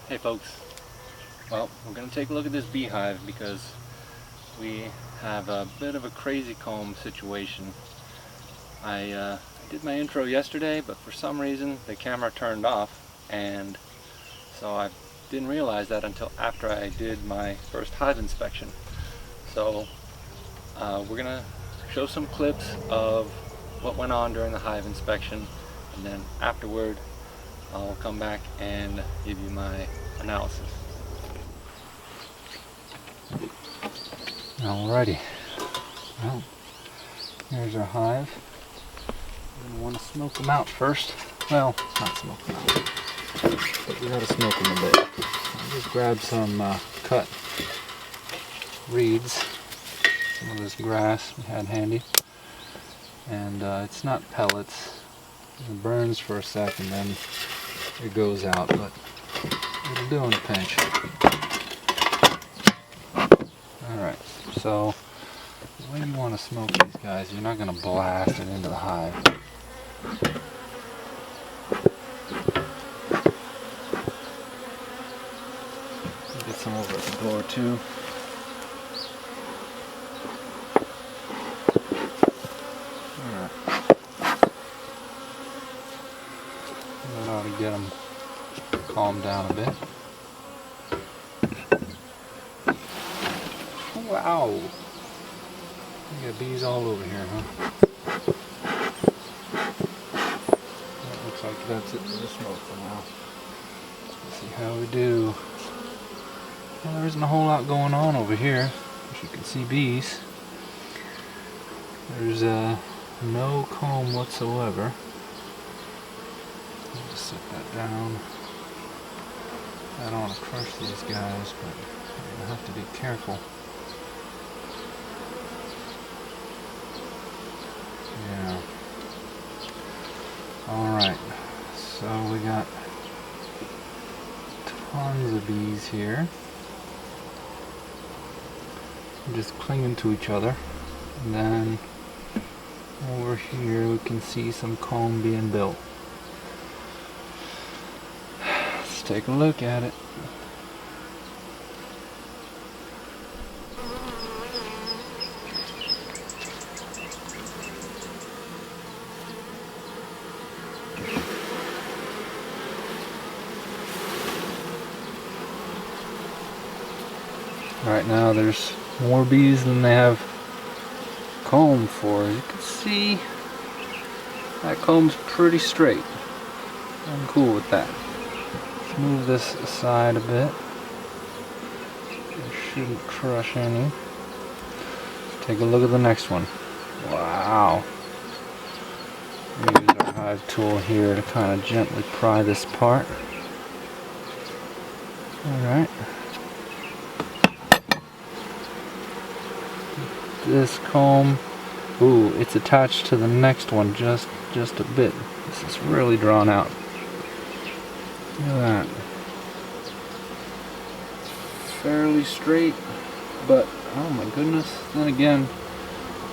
Hey folks, well, we're going to take a look at this beehive because we have a bit of a crazy comb situation. I did my intro yesterday, but for some reason the camera turned off, and so I didn't realize that until after I did my first hive inspection. So we're going to show some clips of what went on during the hive inspection, and then afterward I'll come back and give you my analysis. Alrighty, well, here's our hive. We're going to want to smoke them out first. Well, not smoke them out, but we got to smoke them a bit. I'll just grab some cut reeds, some of this grass we had handy, and it's not pellets. It burns for a second, then it goes out, but it'll do in a pinch. Alright, so the way you want to smoke these guys, you're not going to blast it into the hive. Get some over at the door too. Alright. That ought to get them calmed down a bit. Wow! You got bees all over here, huh? That looks like that's it for the smoke for now. Let's see how we do. Well, there isn't a whole lot going on over here. As you can see, bees. There's no comb whatsoever. I'll just set that down. I don't want to crush these guys, but I'm going to have to be careful. Yeah. Alright, so we got tons of bees here. Just clinging to each other. And then over here we can see some comb being built. Let's take a look at it. Right now there's more bees than they have comb for. You can see that comb's pretty straight. I'm cool with that. Let's move this aside a bit. It shouldn't crush any. Let's take a look at the next one. Wow. Use our hive tool here to kind of gently pry this apart. Alright. This comb, ooh, it's attached to the next one just a bit. This is really drawn out. Look at that. It's fairly straight, but oh my goodness. Then again,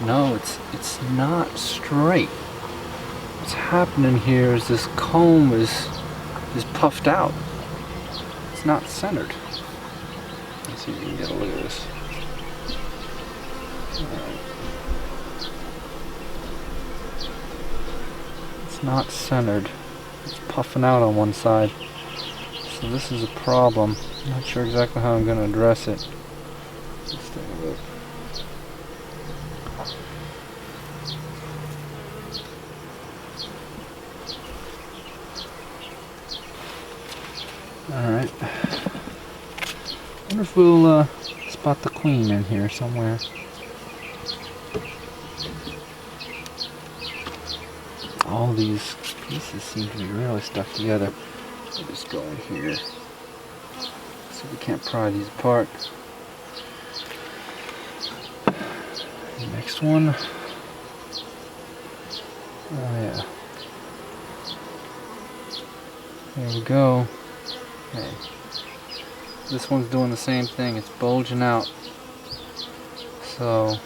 no, it's not straight. What's happening here is this comb is puffed out. It's not centered. Let's see if you can get a look at this. It's not centered. It's puffing out on one side. So this is a problem. I'm not sure exactly how I'm going to address it. Let's take a look. Alright. I wonder if we'll spot the queen in here somewhere. All these pieces seem to be really stuck together. I'll just go in here. See if we can't pry these apart. Next one. Oh yeah. There we go. Okay. This one's doing the same thing. It's bulging out. So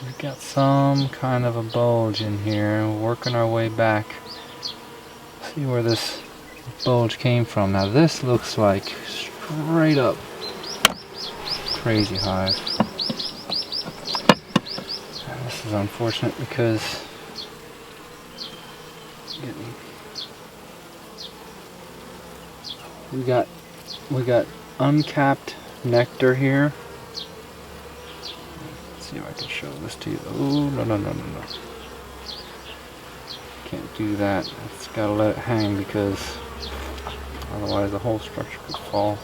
we've got some kind of a bulge in here. Working our way back. See where this bulge came from. Now this looks like straight up crazy hive. And this is unfortunate because we got uncapped nectar here. Let's see if I can show this to you. Oh, no. Can't do that. It's gotta let it hang because otherwise the whole structure could fall.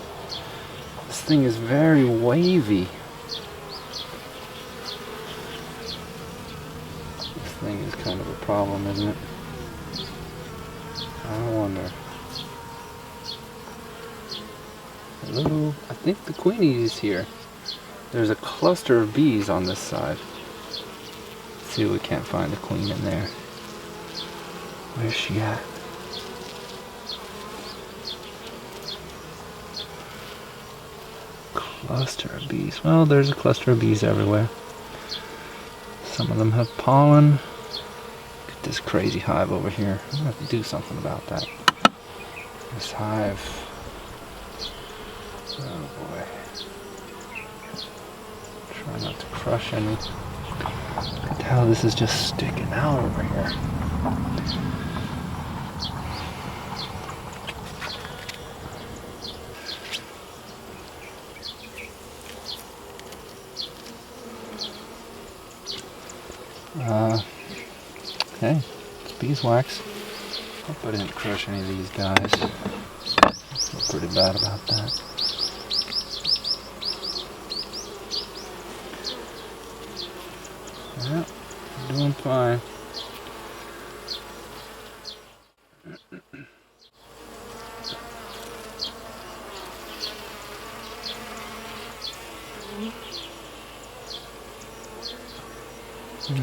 This thing is very wavy. This thing is kind of a problem, isn't it? I wonder. Hello? I think the queenie is here. There's a cluster of bees on this side. Let's see if we can't find the queen in there. Where's she at? Cluster of bees. Well, there's a cluster of bees everywhere. Some of them have pollen. Look at this crazy hive over here. I'm gonna have to do something about that. This hive. Oh boy. Try not to crush any. Look at how this is just sticking out over here. Okay, it's beeswax. Hope I didn't crush any of these guys. I feel pretty bad about that. Yeah, doing fine.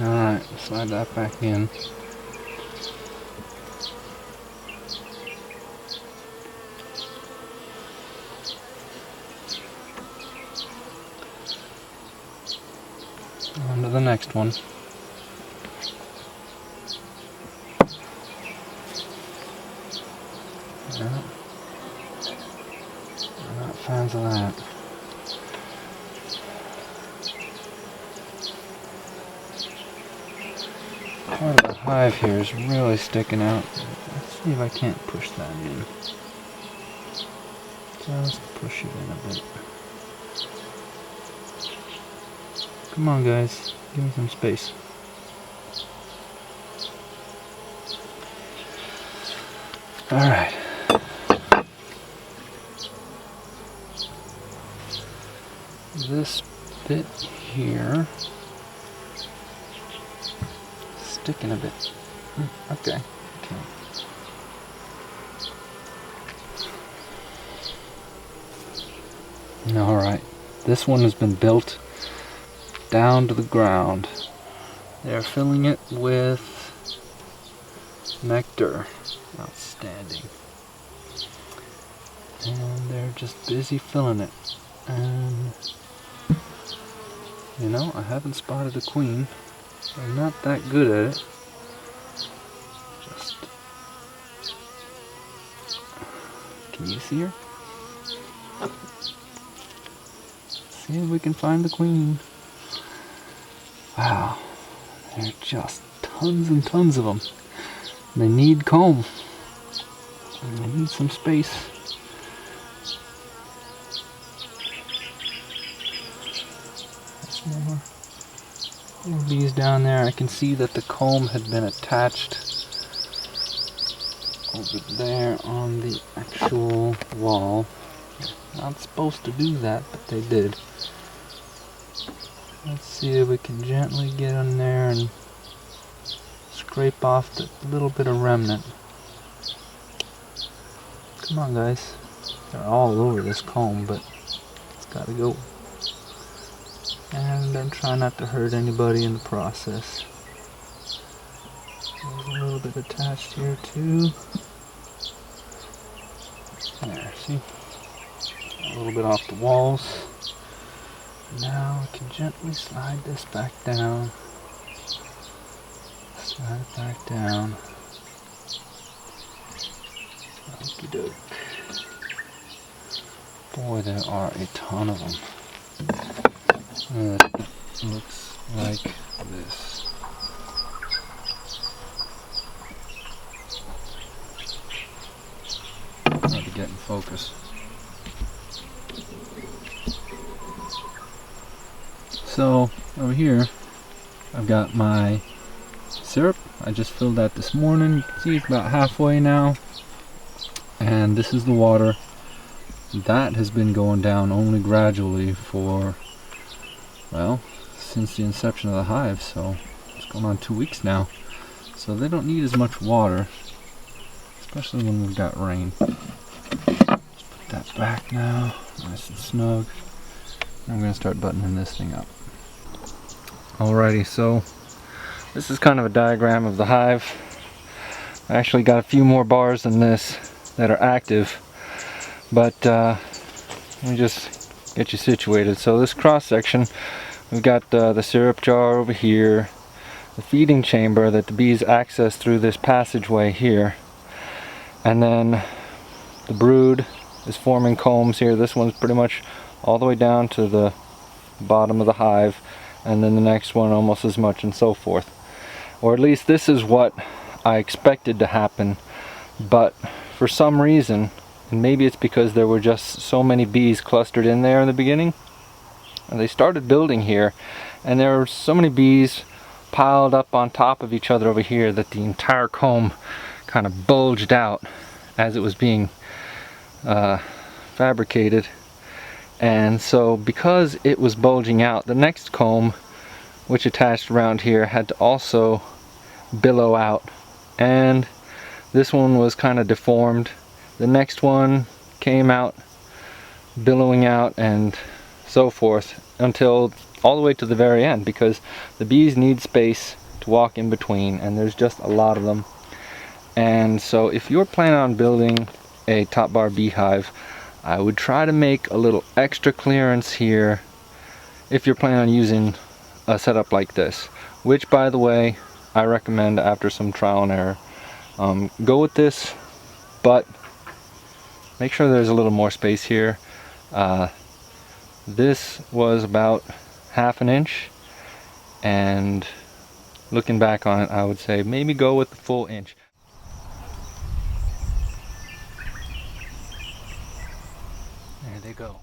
Alright, slide that back in. On to the next one. Yeah. We're not fans of that. Part of the hive here is really sticking out. Let's see if I can't push that in. Just push it in a bit. Come on guys, give me some space. Alright. This bit here sticking a bit. Okay. Alright. This one has been built down to the ground. They're filling it with nectar. Outstanding. And they're just busy filling it. And you know, I haven't spotted a queen. They're not that good at it. Just, can you see her? See if we can find the queen. Wow, there are just tons and tons of them. They need comb. And they need some space. There's more bees down there. I can see that the comb had been attached over there on the actual wall. Not supposed to do that, but they did. Let's see if we can gently get in there and scrape off the little bit of remnant. Come on guys. They're all over this comb, but it's gotta go. And then try not to hurt anybody in the process. There's a little bit attached here too. There, see? A little bit off the walls. Now I can gently slide this back down. Slide it back down. Okie doke. Boy, there are a ton of them. It looks like this. Try to get in focus. So over here I've got my syrup. I just filled that this morning. You can see it's about halfway now. And this is the water. That has been going down only gradually for, well, since the inception of the hive, so it's going on 2 weeks now. So they don't need as much water, especially when we've got rain. Let's put that back now, nice and snug. I'm going to start buttoning this thing up. Alrighty, so this is kind of a diagram of the hive. I actually got a few more bars than this that are active, but let me just get you situated. So this cross section, we've got the syrup jar over here, the feeding chamber that the bees access through this passageway here, and then the brood is forming combs here. This one's pretty much all the way down to the bottom of the hive, and then the next one almost as much, and so forth. Or at least this is what I expected to happen, but for some reason, and maybe it's because there were just so many bees clustered in there in the beginning, and they started building here, and there were so many bees piled up on top of each other over here that the entire comb kind of bulged out as it was being fabricated. And so because it was bulging out, the next comb, which attached around here, had to also billow out, and this one was kind of deformed. The next one came out billowing out, and so forth, until all the way to the very end, because the bees need space to walk in between, and there's just a lot of them. And so if you're planning on building a top bar beehive, I would try to make a little extra clearance here if you're planning on using a setup like this, which, by the way, I recommend after some trial and error. Go with this, but make sure there's a little more space here. This was about ½ an inch, and looking back on it, I would say maybe go with the full inch. There they go.